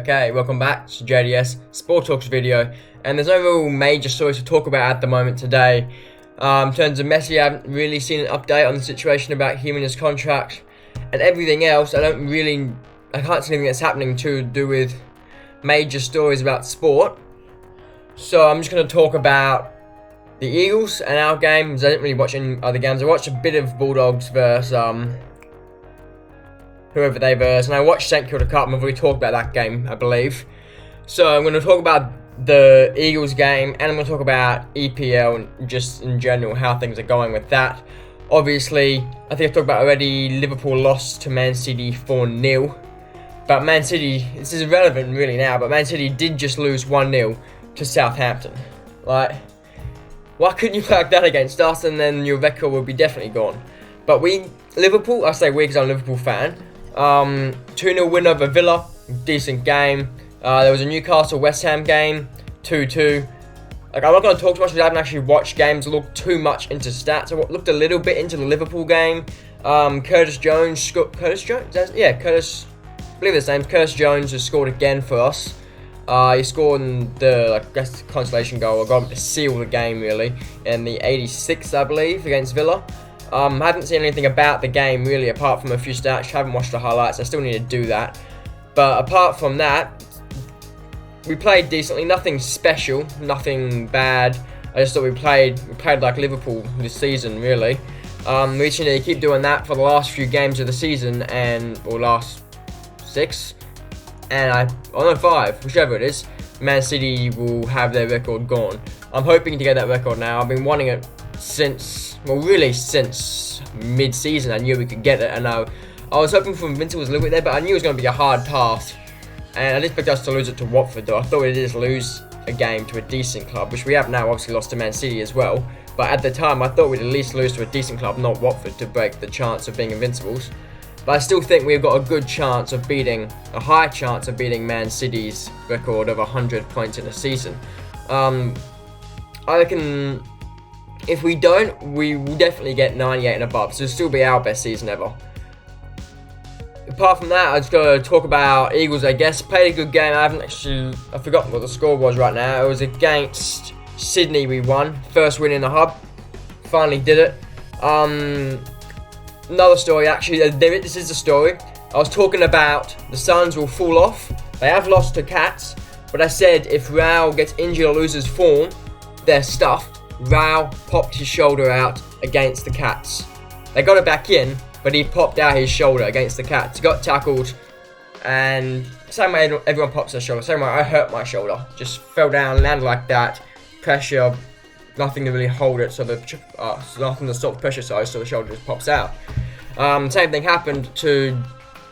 Okay, welcome back to JDS Sport Talks video, and there's no real major stories to talk about at the moment today. In terms of Messi, I haven't really seen an update on the situation about him and his contract, and everything else, I can't see anything that's happening to do with major stories about sport. So I'm just going to talk about the Eagles and our games. I didn't really watch any other games. I watched a bit of Bulldogs versus whoever they verse, and I watched St Kilda Cup, and we've already talked about that game, I believe. So I'm going to talk about the Eagles game, and I'm going to talk about EPL and just in general how things are going with that. Obviously, I think I've talked about already, Liverpool lost to Man City 4-0. But Man City, this is irrelevant really now, but Man City did just lose 1-0 to Southampton. Like, why couldn't you play like that against us, and then your record would be definitely gone? But Liverpool, I say we because I'm a Liverpool fan, 2-0 win over Villa, decent game. There was a Newcastle-West Ham game, 2-2. Like, I'm not going to talk too much because I haven't actually watched games, looked too much into stats. I looked a little bit into the Liverpool game. Curtis Jones, I believe his name's Curtis Jones, has scored again for us. He scored in the consolation goal, or got to seal the game really, in the 86th, I believe, against Villa. I haven't seen anything about the game really, apart from a few stats. I haven't watched the highlights. I still need to do that. But apart from that, we played decently. Nothing special, nothing bad. I just thought we played like Liverpool this season really. We just need to keep doing that for the last few games of the season, or last 6, and 5, whichever it is. Man City will have their record gone. I'm hoping to get that record now. I've been wanting it since mid-season. I knew we could get it, and I was hoping for Invincibles a little bit there, but I knew it was going to be a hard task, and I didn't expect us to lose it to Watford though. I thought we'd just lose a game to a decent club, which we have now obviously lost to Man City as well, but at the time I thought we'd at least lose to a decent club, not Watford, to break the chance of being Invincibles. But I still think we've got a high chance of beating Man City's record of 100 points in a season. I reckon if we don't, we will definitely get 98 and above, so it'll still be our best season ever. Apart from that, I just got to talk about Eagles, I guess. Played a good game. I've forgotten what the score was right now. It was against Sydney we won. First win in the hub. Finally did it. Another story, actually, this is the story. I was talking about the Suns will fall off. They have lost to Cats, but I said if Rowell gets injured or loses form, they're stuffed. Rowell popped his shoulder out against the Cats. They got it back in, but he popped out his shoulder against the Cats. He got tackled, and same way everyone pops their shoulder. Same way I hurt my shoulder. Just fell down, landed like that. Pressure, nothing to really hold it, so nothing to stop the pressure size, so the shoulder just pops out. Same thing happened to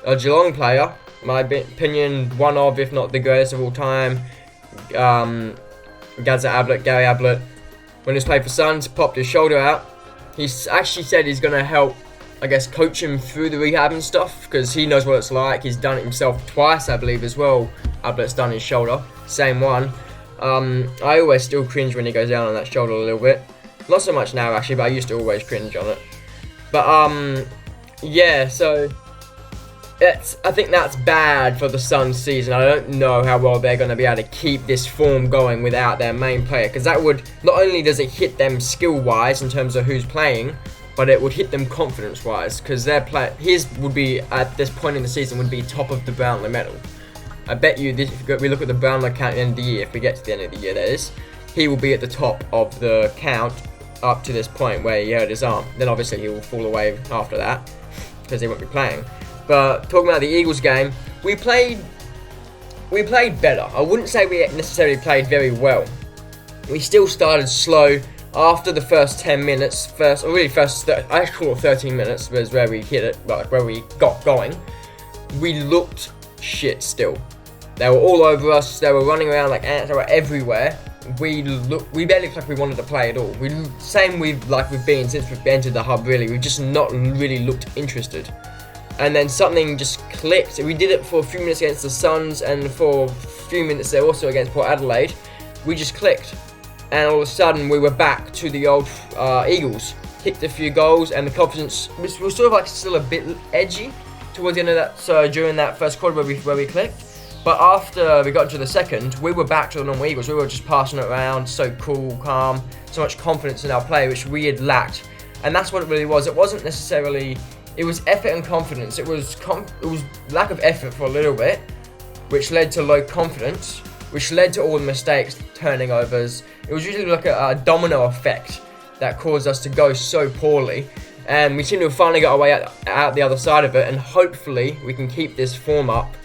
a Geelong player. In my opinion, one of, if not the greatest of all time, Gary Ablett. When he was playing for Suns, popped his shoulder out. He's actually said he's going to help, I guess, coach him through the rehab and stuff, because he knows what it's like. He's done it himself twice, I believe, as well. Ablett's done his shoulder, same one. I always still cringe when he goes down on that shoulder a little bit. Not so much now, actually, but I used to always cringe on it. But, yeah, so I think that's bad for the Suns season. I don't know how well they're going to be able to keep this form going without their main player, because that would, not only does it hit them skill-wise in terms of who's playing, but it would hit them confidence-wise, because his would be, at this point in the season, would be top of the Brownlow medal. I bet you, if we look at the Brownlow count at the end of the year, if we get to the end of the year, that is, he will be at the top of the count up to this point where he hurt his arm. Then obviously he will fall away after that, because he won't be playing. But talking about the Eagles game, we played better. I wouldn't say we necessarily played very well. We still started slow after the first 10 minutes. I call it 13 minutes was where we hit it, like where we got going. We looked shit still. They were all over us. They were running around like ants. They were everywhere. We barely looked like we wanted to play at all. Same we've been since we've entered the hub. Really, we've just not really looked interested. And then something just clicked. We did it for a few minutes against the Suns, and for a few minutes there also against Port Adelaide. We just clicked, and all of a sudden we were back to the old Eagles. Kicked a few goals, and the confidence was sort of like still a bit edgy towards the end of that. So during that first quarter where we clicked, But after we got into the second, we were back to the normal Eagles. We were just passing it around, so cool, calm, so much confidence in our play, which we had lacked. And that's what it really was. It wasn't necessarily, it was effort and confidence. It was lack of effort for a little bit, which led to low confidence, which led to all the mistakes, turnovers. It was usually like a domino effect that caused us to go so poorly. And we seem to have finally got our way out the other side of it, and hopefully we can keep this form up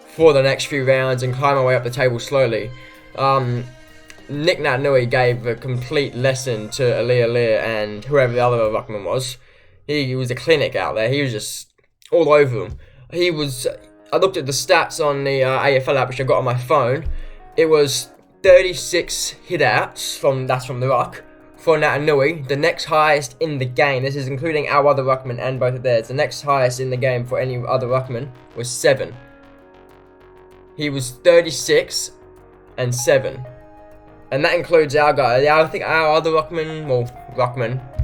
for the next few rounds and climb our way up the table slowly. Nick Naitanui gave a complete lesson to Alir and whoever the other ruckman was. He was a clinic out there. He was just all over them. I looked at the stats on the AFL app, which I got on my phone. It was 36 hit-outs from the ruck for Naitanui, the next highest in the game. This is including our other ruckman and both of theirs. The next highest in the game for any other ruckman was 7. He was 36 and 7. And that includes our guy. Yeah, I think our other ruckman,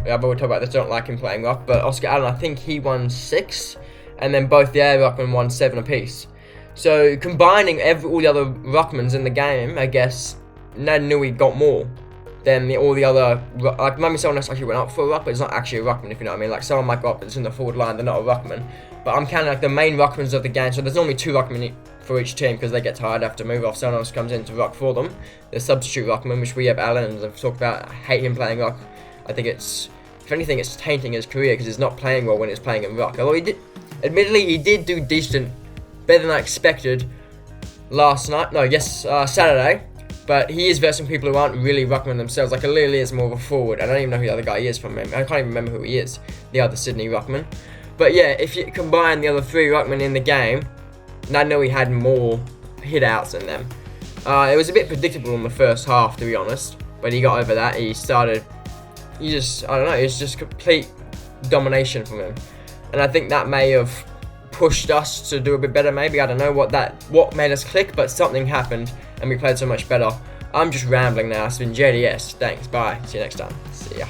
I've already talked about this, don't like him playing ruck, but Oscar Allen, I think he won 6. And then both the air ruckmen won 7 apiece. So combining all the other ruckmans in the game, I guess Naitanui got more than all the other. Like maybe someone else actually went up for a ruck, but it's not actually a ruckman, if you know what I mean. Like someone might go up that's in the forward line, they're not a ruckman. But I'm counting like the main ruckmans of the game. So there's normally 2 ruckmen for each team because they get tired, have to move off. Someone else comes in to ruck for them. The substitute ruckman, which we have Allen, as I've talked about. I hate him playing ruck. I think if anything, it's tainting his career because he's not playing well when he's playing in ruck. Although admittedly, he did do decent, better than I expected Saturday. But he is versing people who aren't really ruckman themselves. Like Alir is more of a forward. I don't even know who the other guy is from him. I can't even remember who he is. The other Sydney ruckman. But yeah, if you combine the other 3 ruckmen in the game, Naitanui had more hit-outs than them. It was a bit predictable in the first half, to be honest. But he got over that. It's just complete domination from him. And I think that may have pushed us to do a bit better, maybe. I don't know what made us click, but something happened and we played so much better. I'm just rambling now. It's been JDS. Thanks. Bye. See you next time. See ya.